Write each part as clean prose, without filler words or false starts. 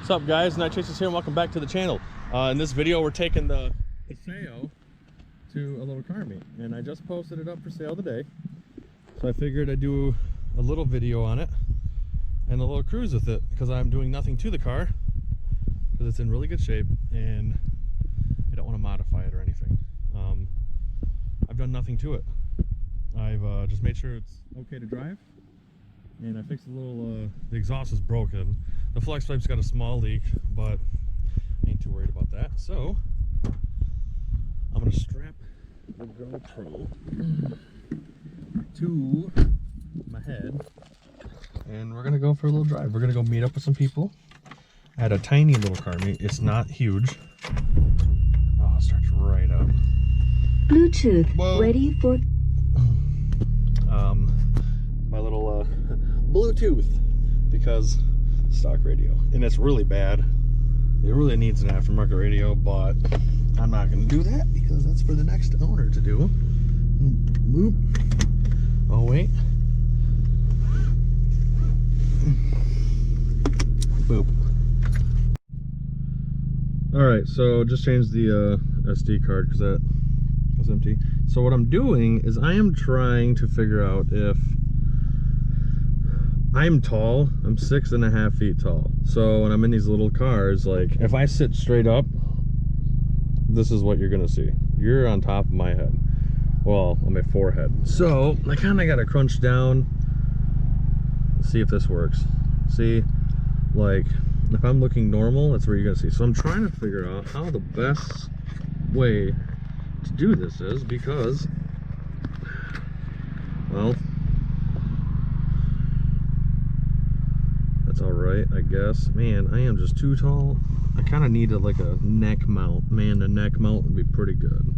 What's up, guys? NightChasers here, and welcome back to the channel. In this video, we're taking the Paseo to a little car meet, and I just posted it up for sale today. So I figured I'd do a little video on it and a little cruise with it, because I'm doing nothing to the car because it's in really good shape and I don't want to modify it or anything. I've done nothing to it. I've just made sure it's okay to drive, and I fixed a little, the exhaust is broken. The flex pipe's got a small leak, but I ain't too worried about that. So I'm gonna strap the GoPro to my head and we're gonna go for a little drive. We're gonna go meet up with some people at a tiny little car meet. It's not huge. Oh, it starts right up. Bluetooth. Whoa. Ready for my little Bluetooth, because stock radio, and it's really bad. It really needs an aftermarket radio, but I'm not going to do that because that's for the next owner to do. Boop. Oh wait. Boop. Alright, so just changed the SD card because that was empty. So what I'm doing is I am trying to figure out if I'm tall. I'm 6.5 feet tall. So when I'm in these little cars, like if I sit straight up, this is what you're gonna see. You're on top of my head. Well, on my forehead. So I kind of got to crunch down. Let's see if this works. See, like if I'm looking normal, that's where you're gonna see. So I'm trying to figure out how the best way to do this is, because, well, that's all right, I guess. Man, I am just too tall. I kind of needed like a neck mount. Man, the neck mount would be pretty good.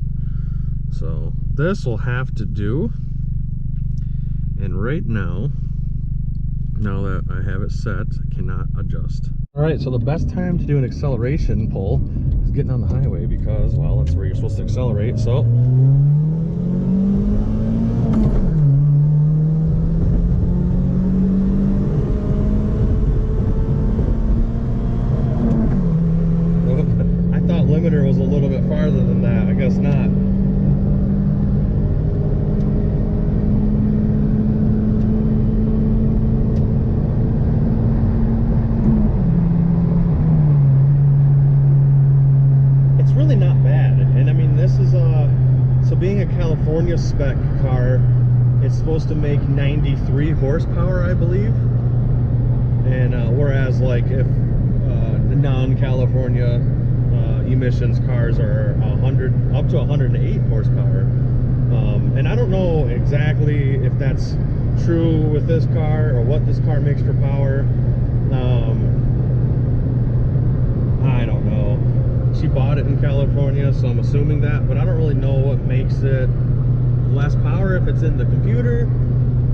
So this will have to do. And right now that I have it set, I cannot adjust. All right, so the best time to do an acceleration pull is getting on the highway, because, well, that's where you're supposed to accelerate. So limiter was a little bit farther than that. I guess not. It's really not bad. And I mean, this is so being a California spec car, it's supposed to make 93 horsepower, I believe. And whereas like if the non-California emissions cars are 100 up to 108 horsepower, and I don't know exactly if that's true with this car or what this car makes for power. I don't know. She bought it in California, so I'm assuming that, but I don't really know what makes it less power, if it's in the computer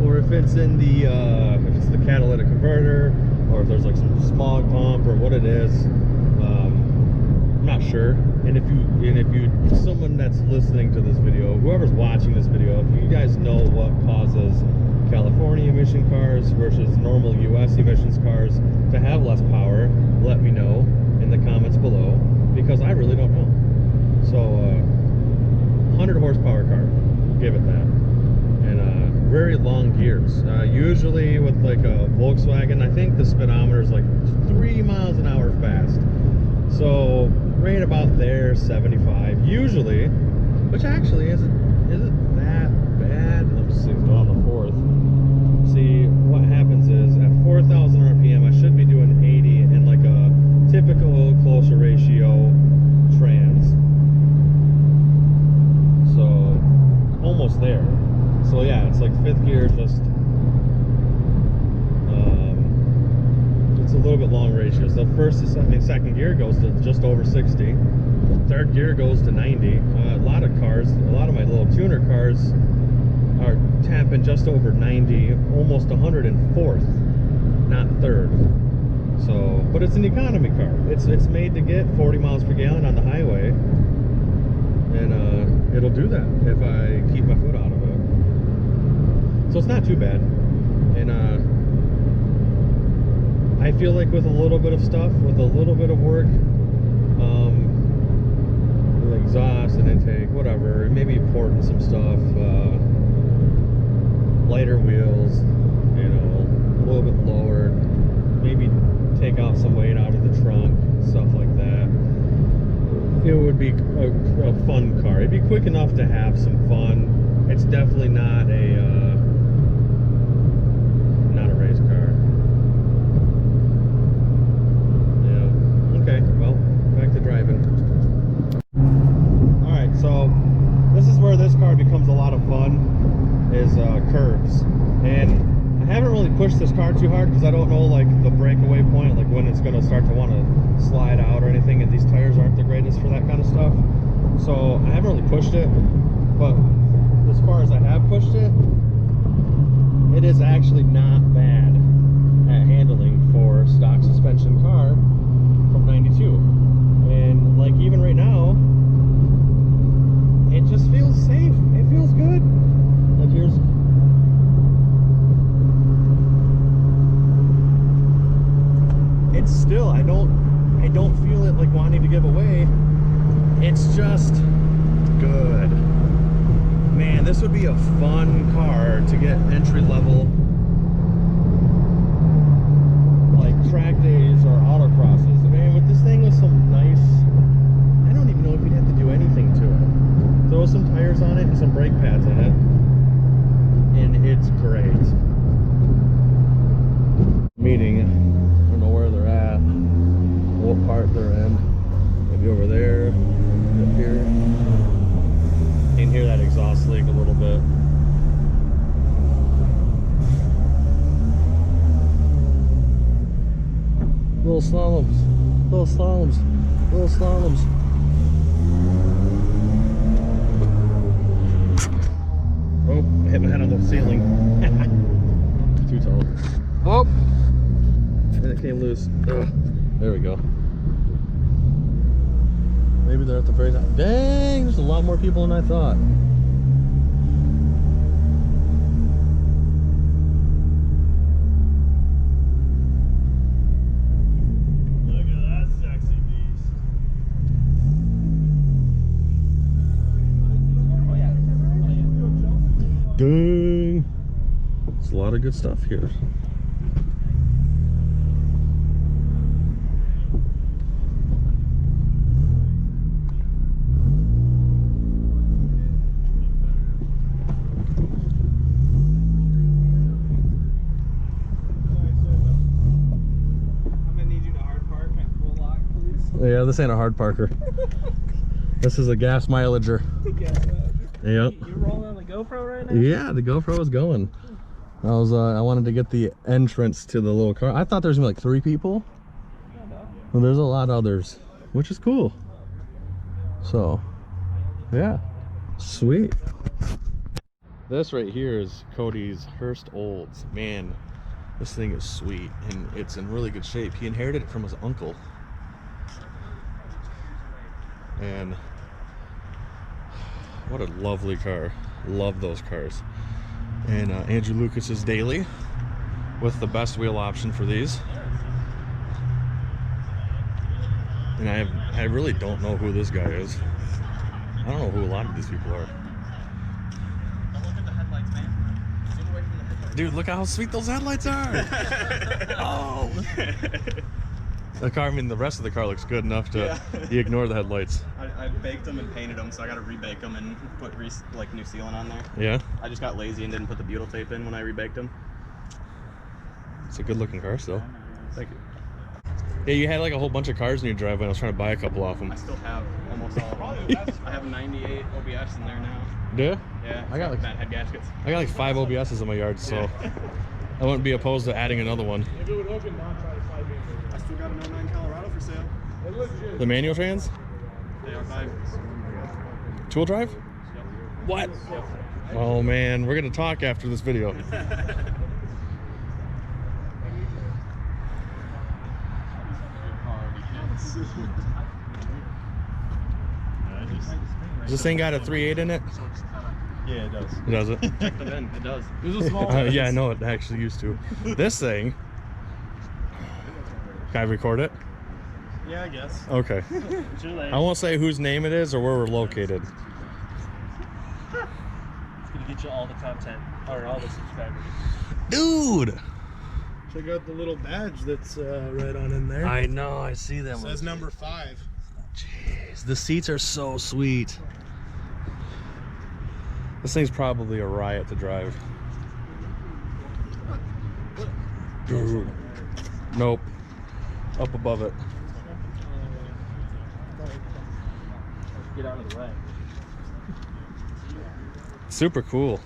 or if it's in the if it's the catalytic converter, or if there's like some smog pump, or what it is. I'm not sure. And if you someone that's listening to this video, whoever's watching this video, if you guys know what causes California emission cars versus normal US emissions cars to have less power, let me know in the comments below, because I really don't know. So 100 horsepower car, give it that. And very long gears. Usually with like a Volkswagen, I think the speedometer is like 3 miles an hour fast. So right about there, 75 usually, which actually isn't that bad. Let me see, it's on the 4th. See, what happens is at 4,000 RPM, I should be doing 80 in like a typical closer ratio trans. So almost there. So yeah, it's like 5th gear, just it's a little bit long ratios. The first and second gear goes to just over 60. Third gear goes to 90. A lot of my little tuner cars are tapping just over 90, almost 104th, not 3rd. So, but it's an economy car. It's made to get 40 miles per gallon on the highway, and it'll do that if I keep my foot out of it. So it's not too bad. And I feel like with a little bit of stuff, with a little bit of work, with exhaust and intake, whatever, maybe porting some stuff, lighter wheels, you know, a little bit lower, maybe take out some weight out of the trunk, stuff like that. It would be a fun car. It'd be quick enough to have some fun. It's definitely not a race car. Yeah. Okay. Well, back to driving. All right. So this is where this car becomes a lot of fun. Is curves, and I haven't really pushed this car too hard because I don't know like the breakaway point, like when it's going to start to want to slide out or anything, and these tires aren't the greatest for that kind of stuff. So I haven't really pushed it, but as far as I have pushed it, it is actually not bad at handling for a stock suspension car from 92. And like even right now, it just feels safe. It feels good. Like here's it's still, I don't feel it like wanting to give away. It's just good. Man, this would be a fun car to get entry level, like track days or autocrosses. Man, with this thing with some nice, I don't even know if you'd have to do anything to it. Throw some tires on it and some brake pads in it, and it's great. Meeting, I don't know where they're at, what part they're in. Maybe over there, up here. You can hear that exhaust leak a little bit. Little slaloms, little slaloms, little slaloms. Oh, I hit my head on the ceiling. Too tall. Oh! And it came loose. Ugh. There we go. Maybe they're at the very top. Dang, there's a lot more people than I thought. Look at that sexy beast. Dang. There's a lot of good stuff here. Yeah, this ain't a hard parker. This is a gas mileager. Yep. You rolling on the GoPro right now? Yeah, the GoPro is going. I wanted to get the entrance to the little car. I thought there was gonna be like 3 people. Well, there's a lot of others, which is cool. So, yeah, sweet. This right here is Cody's Hurst Olds. Man, this thing is sweet and it's in really good shape. He inherited it from his uncle. And what a lovely car. Love those cars. And Andrew Lucas's daily with the best wheel option for these. And I really don't know who this guy is. I don't know who a lot of these people are. Don't look at the headlights, man. Zoom away from the headlights. Dude, look how sweet those headlights are. Oh. The car, I mean, the rest of the car looks good enough to you ignore the headlights. I baked them and painted them, so I got to rebake them and put like new sealant on there. Yeah? I just got lazy and didn't put the butyl tape in when I rebaked them. It's a good looking car still. Thank you. Yeah, you had like a whole bunch of cars in your driveway. I was trying to buy a couple off them. I still have almost all of them. I have 98 OBS in there now. Do you? Yeah. I got like bad head gaskets. I got like 5 OBSs in my yard, so I wouldn't be opposed to adding another one. If it would open, not try to slide in. I still got an 09 Colorado for sale. The manual trans? They are 5. Tool drive? Yep. What? Yep. Oh man, we're gonna talk after this video. Does this thing got a 3.8 in it? Yeah, it does. It does it? Check the VIN. It does. It was a small Yeah, I know it actually used to. This thing, Can I record it? Yeah, I guess. Okay. I won't say whose name it is or where we're located. It's gonna get you all the content, or all the subscribers. Dude! Check out the little badge that's right on in there. I know, I see them. It says number 5. Jeez, the seats are so sweet. This thing's probably a riot to drive. Dude. Nope. Up above it. Get out of the way. Super cool.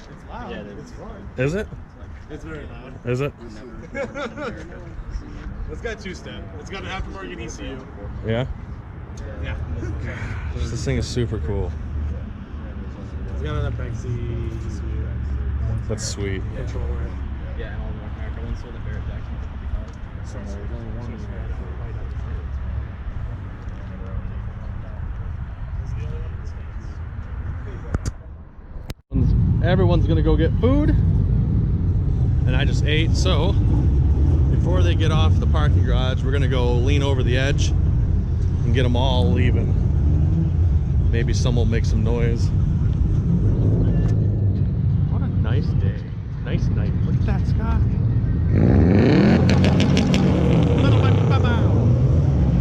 It's loud. Yeah, it is. It's fun. Is it? It's very loud. Is it? It's got 2-step. It's got an aftermarket ECU. Yeah? Yeah. This thing is super cool. It's got an FXE ECU. That's sweet. Controller. Yeah, and all the North America ones sold at Barrett Jackson. So there's only one. Everyone's gonna go get food, and I just ate. So before they get off the parking garage, we're gonna go lean over the edge and get them all leaving. Maybe some will make some noise. What a nice day, nice night. Look at that sky.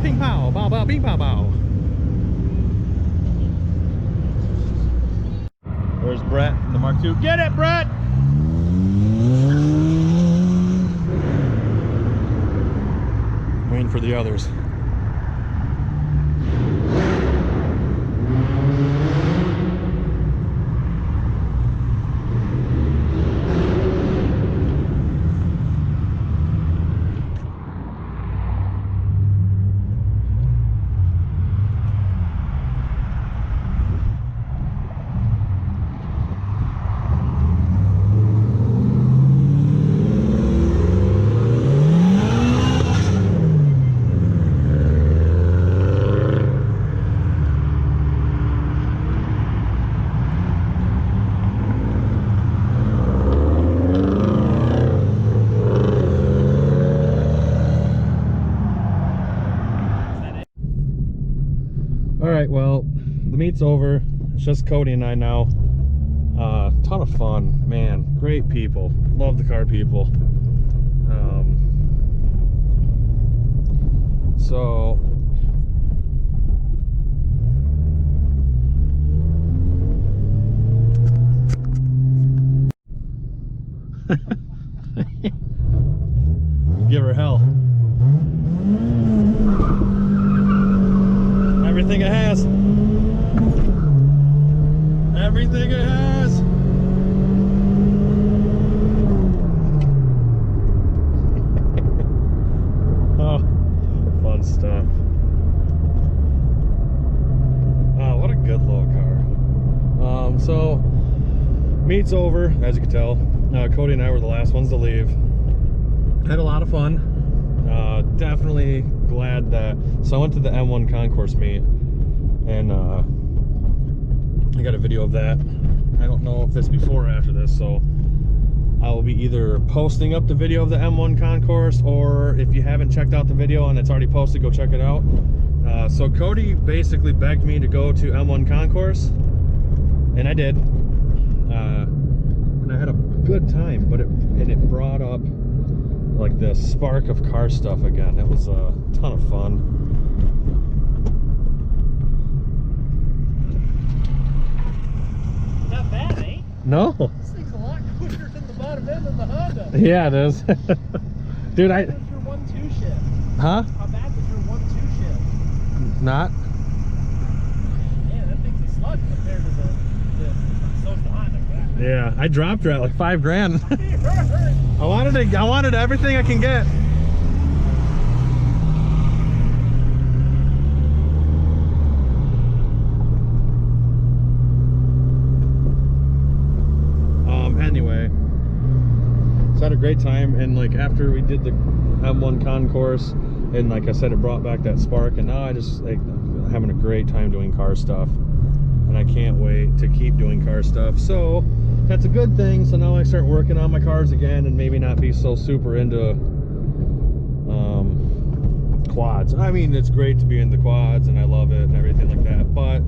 Ping pow, bow bow, bing pow bow. There's Brett in the Mark II. Get it, Brett! Waiting for the others. Alright, well, the meet's over. It's just Cody and I now. Ton of fun, man. Great people. Love the car people. So give her hell. Everything it has. Everything it has. Oh, fun stuff. Oh, what a good little car. So meet's over, as you can tell. Cody and I were the last ones to leave. Had a lot of fun. Definitely glad that. So I went to the M1 concourse meet, and I got a video of that. I don't know if it's before or after this, so I will be either posting up the video of the M1 concourse, or if you haven't checked out the video and it's already posted, go check it out. So Cody basically begged me to go to M1 concourse, and I did. And I had a good time, but it brought up like the spark of car stuff again. It was a ton of fun. Not bad, eh? No. This thing's a lot quicker than the bottom end of the Honda. Yeah, it is. Dude, How bad was your 1-2 shift? huh? How bad was your 1-2 shift? Not? Man, that thing's a slug compared to the so's the Honda. Yeah, I dropped her at like $5,000. I wanted everything I can get. Anyway, so I had a great time, and like after we did the M1 concourse, and like I said, it brought back that spark, and now I just like having a great time doing car stuff, and I can't wait to keep doing car stuff. So that's a good thing. So now I start working on my cars again, and maybe not be so super into quads. I mean, it's great to be in the quads and I love it and everything like that, but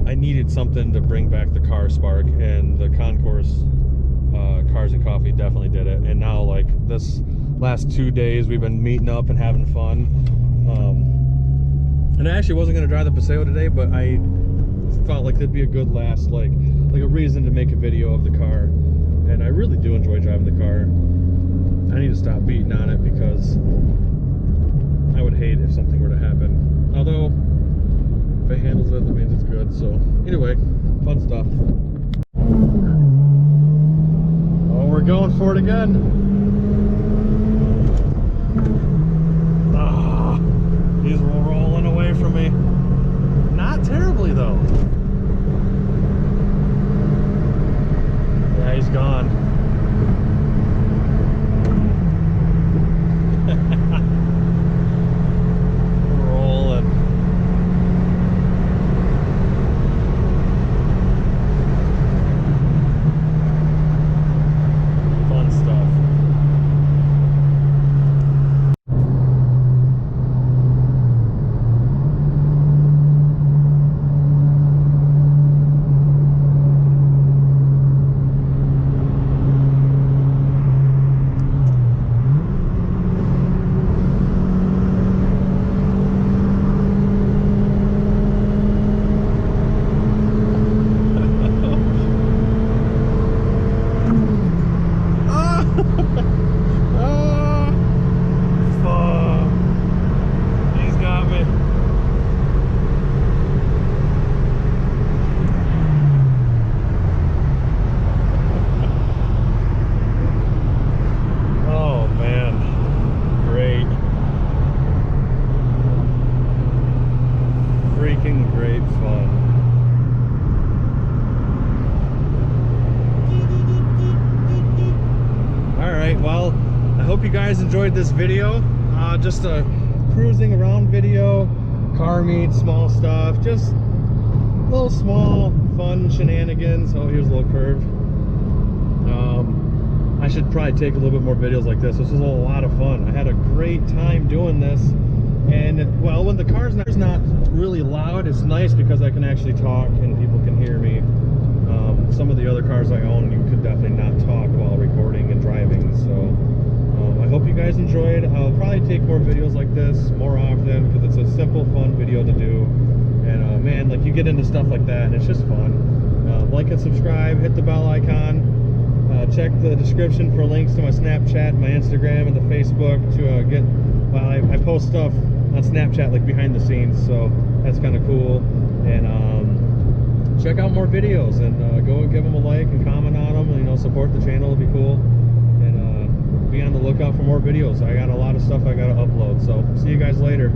I needed something to bring back the car spark, and the Concourse Cars and Coffee definitely did it. And now, like, this last 2 days we've been meeting up and having fun. And I actually wasn't going to drive the Paseo today, but I felt like it'd be a good last, like a reason to make a video of the car. And I really do enjoy driving the car. I need to stop beating on it because I would hate if something were to happen. Although, if it handles it, that means it's good. So, anyway, fun stuff. Oh, we're going for it again. Ah, he's rolling away from me. Not terribly, though. Yeah, he's gone. Rolling. Fun stuff. Great fun. Alright, well, I hope you guys enjoyed this video. Just a cruising around video, car meets, small stuff, just little small fun shenanigans. Oh, here's a little curve. I should probably take a little bit more videos like this. This was a lot of fun. I had a great time doing this. And, well, when the car's not really loud, it's nice because I can actually talk and people can hear me. Some of the other cars I own, you could definitely not talk while recording and driving. So I hope you guys enjoyed. I'll probably take more videos like this more often because it's a simple, fun video to do. And, man, like, you get into stuff like that and it's just fun. Like and subscribe, hit the bell icon. Check the description for links to my Snapchat, my Instagram, and the Facebook to get... Well, I post stuff on Snapchat, like behind the scenes, so that's kind of cool. And check out more videos and go and give them a like and comment on them, and, you know, support the channel. It'll be cool. And be on the lookout for more videos. I got a lot of stuff I got to upload, so see you guys later.